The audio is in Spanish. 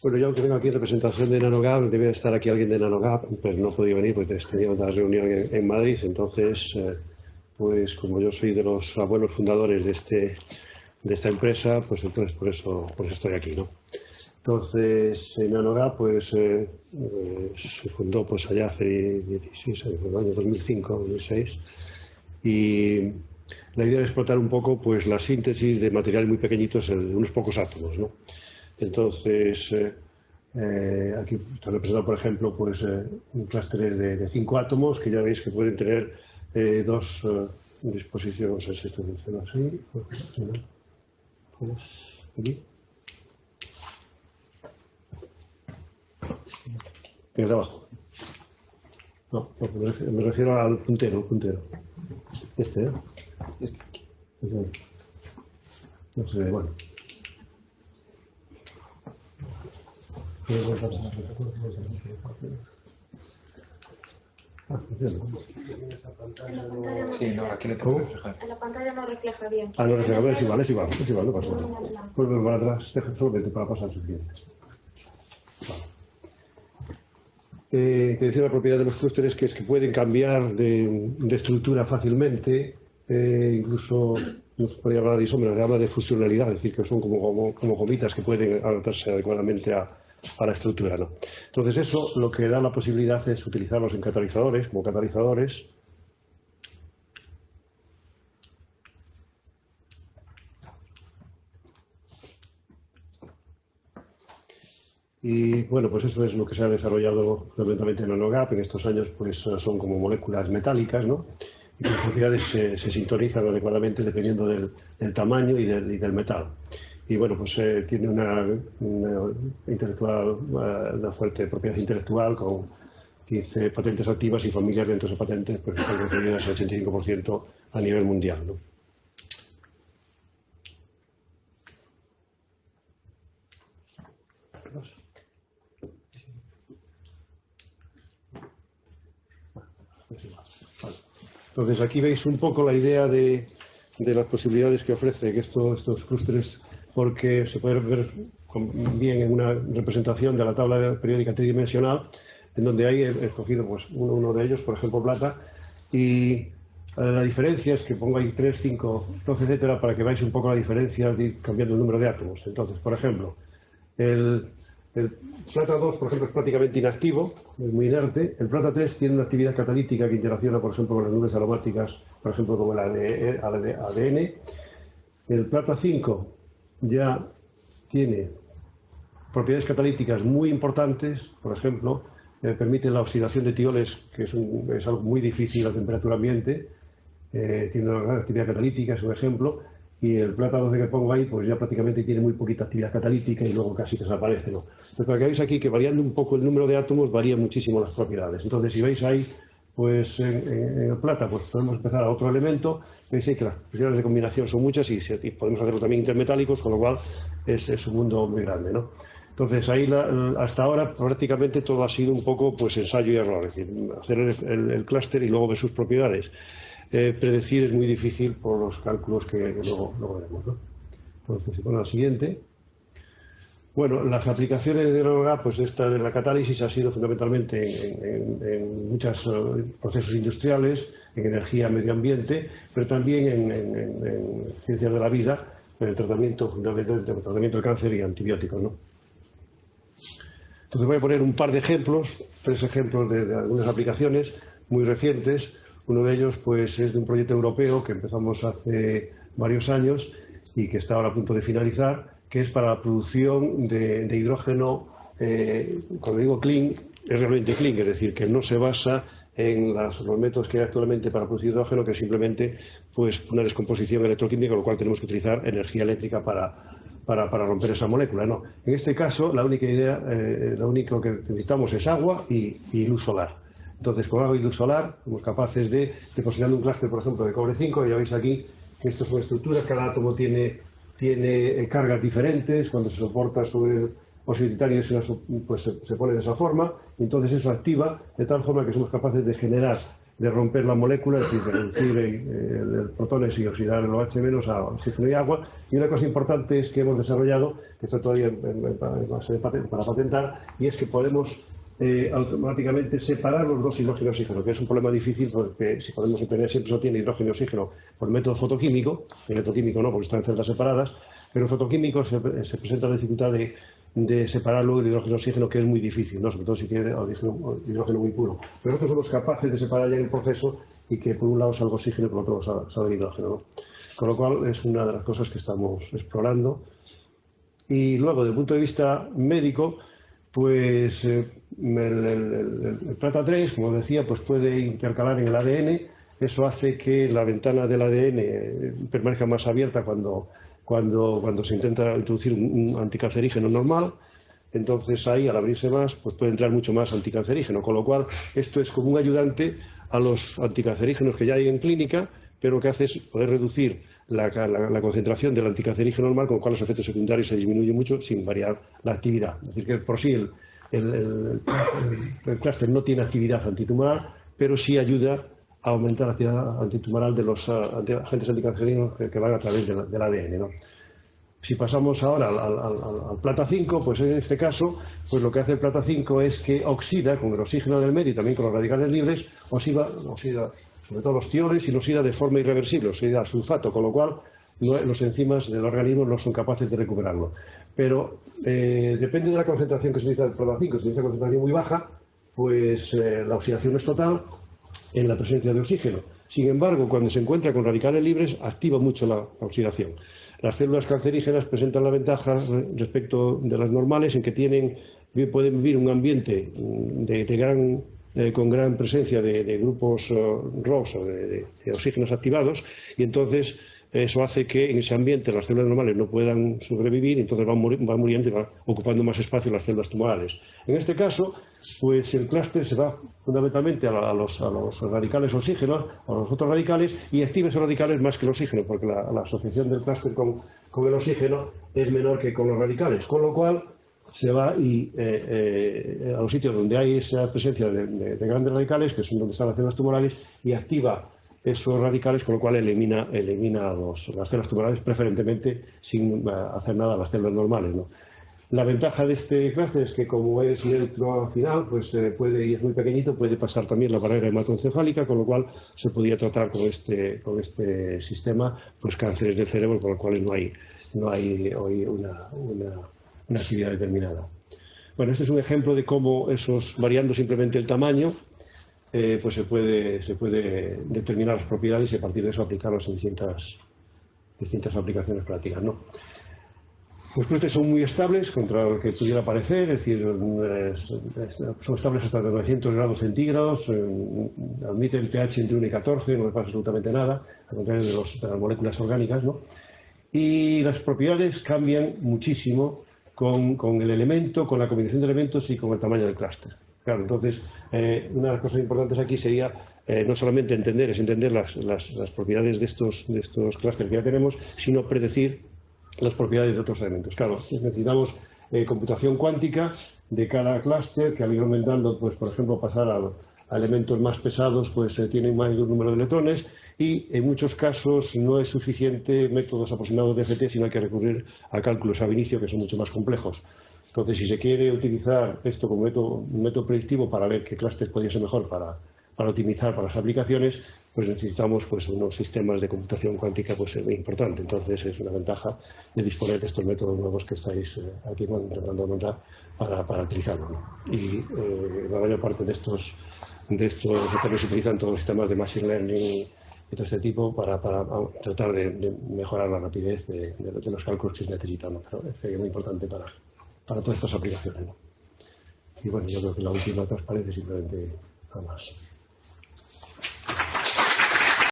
Bueno, yo aunque vengo aquí en representación de NanoGap, debe estar aquí alguien de NanoGap, pero no he podido venir porque tenía una reunión en Madrid. Entonces, pues como yo soy de los abuelos fundadores de esta empresa, pues entonces por eso estoy aquí, ¿no? Entonces, NanoGap pues, se fundó pues allá hace 16 años, en el año 2005, 2006, y la idea era explotar un poco pues, la síntesis de materiales muy pequeñitos de unos pocos átomos, ¿no? Entonces, aquí está representado, por ejemplo, pues, un clúster de 5 átomos que ya veis que pueden tener dos disposiciones. No sé si esto funciona así. Pues aquí. El de abajo. No, me refiero al puntero, Este, ¿eh? No sé, bueno. Sí, no, aquí le tengo que reflejar. En la pantalla no refleja bien. Ah, no refleja, es igual, no pasa nada. Vuelve para atrás, deja solamente para pasar suficiente. Que decía la propiedad de los clústeres que es que pueden cambiar de estructura fácilmente, incluso no se podría hablar de isómeros, se habla de fusionalidad, es decir, que son como gomitas que pueden adaptarse adecuadamente a la estructura, ¿no? Entonces eso lo que da la posibilidad es utilizarlos en catalizadores, como catalizadores. Y bueno, pues eso es lo que se ha desarrollado fundamentalmente en NanoGap. En estos años pues son como moléculas metálicas, ¿no? Y las propiedades se sintonizan adecuadamente dependiendo del tamaño y del metal. Y bueno, pues tiene una fuerte propiedad intelectual con 15 patentes activas y familias dentro de esas patentes pues están concedidas al 85% a nivel mundial, ¿no? Entonces aquí veis un poco la idea de las posibilidades que ofrece estos clústeres, porque se puede ver bien en una representación de la tabla periódica tridimensional, en donde ahí he escogido pues, uno de ellos, por ejemplo plata, y la diferencia es que pongo ahí 3, 5, 12, etcétera, para que veáis un poco la diferencia de ir cambiando el número de átomos. Entonces, por ejemplo, el plata 2, por ejemplo, es prácticamente inactivo, es muy inerte. El plata 3 tiene una actividad catalítica que interacciona, por ejemplo, con las nubes aromáticas, por ejemplo, como el ADN. El plata 5 ya tiene propiedades catalíticas muy importantes, por ejemplo, permite la oxidación de tioles, que es algo muy difícil a temperatura ambiente, tiene una gran actividad catalítica, es un ejemplo. Y el plata 12 que pongo ahí, pues ya prácticamente tiene muy poquita actividad catalítica y luego casi desaparece, ¿no? Entonces, para que veáis aquí que variando un poco el número de átomos, varían muchísimo las propiedades. Entonces, si veis ahí, pues en el plata, pues podemos empezar a otro elemento. Veis ahí que las posibilidades de combinación son muchas y podemos hacerlo también intermetálicos, con lo cual es un mundo muy grande, ¿no? Entonces, ahí hasta ahora prácticamente todo ha sido un poco pues ensayo y error, es decir, hacer el clúster y luego ver sus propiedades. Predecir es muy difícil por los cálculos que luego veremos, ¿no? Entonces, con la siguiente. Bueno, las aplicaciones de NanoGap, pues esta de la catálisis ha sido fundamentalmente en muchos procesos industriales, en energía, medio ambiente, pero también en ciencias de la vida, en el tratamiento, fundamentalmente el tratamiento del cáncer y antibióticos, ¿no? Entonces voy a poner un par de ejemplos, 3 ejemplos de algunas aplicaciones muy recientes. Uno de ellos pues, es de un proyecto europeo que empezamos hace varios años y que está ahora a punto de finalizar, que es para la producción de hidrógeno, cuando digo clean, es realmente clean, es decir, que no se basa en los métodos que hay actualmente para producir hidrógeno, que es simplemente pues, una descomposición electroquímica, con lo cual tenemos que utilizar energía eléctrica para romper esa molécula. No. En este caso, la única idea, lo único que necesitamos es agua y luz solar. Entonces, con agua y luz solar, somos capaces de posicionar un clúster, por ejemplo, de cobre 5, ya veis aquí que estas son estructuras, cada átomo tiene cargas diferentes, cuando se soporta sobre el óxido de titanio pues se pone de esa forma, y entonces eso activa de tal forma que somos capaces de generar de romper la molécula, es decir, de reducir el protones y oxidar el OH- a oxígeno y agua. Y una cosa importante es que hemos desarrollado, que está todavía para patentar, y es que podemos automáticamente separar los dos hidrógeno y oxígeno, que es un problema difícil porque si podemos obtener siempre se obtiene hidrógeno y oxígeno por método fotoquímico, electroquímico no, porque están en celdas separadas, pero en fotoquímico se presenta la dificultad de separar luego el hidrógeno y oxígeno, que es muy difícil, ¿no? Sobre todo si quiere hidrógeno muy puro. Pero nosotros somos capaces de separar ya en el proceso y que por un lado salga oxígeno y por otro salga hidrógeno, ¿no? Con lo cual es una de las cosas que estamos explorando. Y luego, desde el punto de vista médico, pues el plata 3, como decía, pues puede intercalar en el ADN. Eso hace que la ventana del ADN permanezca más abierta cuando se intenta introducir un anticancerígeno normal. Entonces ahí, al abrirse más, pues puede entrar mucho más anticancerígeno, con lo cual esto es como un ayudante a los anticancerígenos que ya hay en clínica, pero lo que hace es poder reducir la concentración del anticancerígeno normal, con lo cual los efectos secundarios se disminuyen mucho sin variar la actividad. Es decir, que por sí el clúster no tiene actividad antitumoral, pero sí ayuda a aumentar la actividad antitumoral de los agentes anticancerígenos que van a través del ADN, ¿no? Si pasamos ahora al plata 5, pues en este caso, pues lo que hace el plata 5 es que oxida con el oxígeno del medio y también con los radicales libres, oxida sobre todo los tiones, y lo oxida de forma irreversible, oxida al sulfato, con lo cual los enzimas del organismo no son capaces de recuperarlo. Pero depende de la concentración que se utiliza del plata 5. Si es una concentración muy baja, pues la oxidación es total en la presencia de oxígeno. Sin embargo, cuando se encuentra con radicales libres, activa mucho la oxidación. Las células cancerígenas presentan la ventaja respecto de las normales en que pueden vivir un ambiente con gran presencia de grupos ROS o de oxígenos activados, y entonces eso hace que en ese ambiente las células normales no puedan sobrevivir, y entonces van muriendo y van ocupando más espacio las células tumorales. En este caso, pues el clúster se va fundamentalmente a los radicales oxígenos, a los otros radicales, y activa esos radicales más que el oxígeno, porque la asociación del clúster con el oxígeno es menor que con los radicales, con lo cual se va a los sitios donde hay esa presencia de grandes radicales, que son donde están las células tumorales, y activa esos radicales, con lo cual elimina las células tumorales, preferentemente sin hacer nada a las células normales, ¿no? La ventaja de este clúster es que, como es neutro final, pues y es muy pequeñito, puede pasar también la barrera hematoencefálica, con lo cual se podría tratar con este sistema pues cánceres del cerebro, con los cuales no hay hoy una actividad determinada. Bueno, este es un ejemplo de cómo variando simplemente el tamaño, pues se puede determinar las propiedades y a partir de eso aplicarlas en distintas aplicaciones prácticas, ¿no? Los clústeres son muy estables contra lo que pudiera parecer, es decir, son estables hasta 900 grados centígrados, admiten pH entre 1 y 14, no les pasa absolutamente nada, al contrario de las moléculas orgánicas, ¿no? Y las propiedades cambian muchísimo con el elemento, con la combinación de elementos y con el tamaño del clúster. Claro, entonces, una de las cosas importantes aquí sería no solamente entender las propiedades de estos clústeres que ya tenemos, sino predecir las propiedades de otros elementos. Claro, necesitamos computación cuántica de cada clúster, que al ir aumentando, pues por ejemplo, pasar a elementos más pesados, pues tienen mayor número de electrones, y en muchos casos no es suficiente métodos aproximados de FT, sino hay que recurrir a cálculos ab inicio, que son mucho más complejos. Entonces, si se quiere utilizar esto como un método predictivo para ver qué clúster podría ser mejor para optimizar para las aplicaciones, pues necesitamos unos sistemas de computación cuántica muy importante. Entonces, es una ventaja de disponer de estos métodos nuevos que estáis aquí intentando montar para utilizarlo, ¿no? Y la mayor parte de estos también se utilizan todos los sistemas de Machine Learning y todo este tipo para tratar de mejorar la rapidez de los cálculos que se necesitan, ¿no? Pero es muy importante para todas estas aplicaciones, ¿no? Y bueno, yo creo que la última transparencia simplemente nada más.